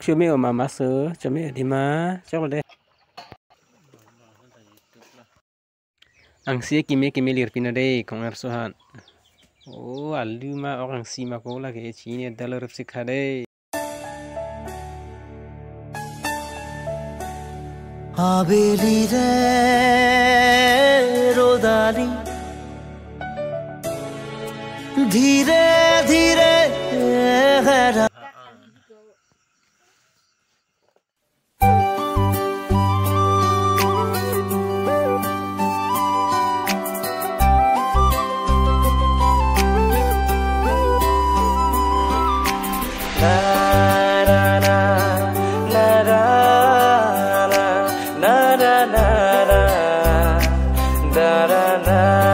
chưa mấy ở mà má sớ cho mấy ở đi má chắc là đây ang sia kimi lir pina đây kong ar sohan oh alu ma orang si ma ko la ke chi ne dalar sik khade आबेली रे रोदाली धीरे धीरे गहरा da da da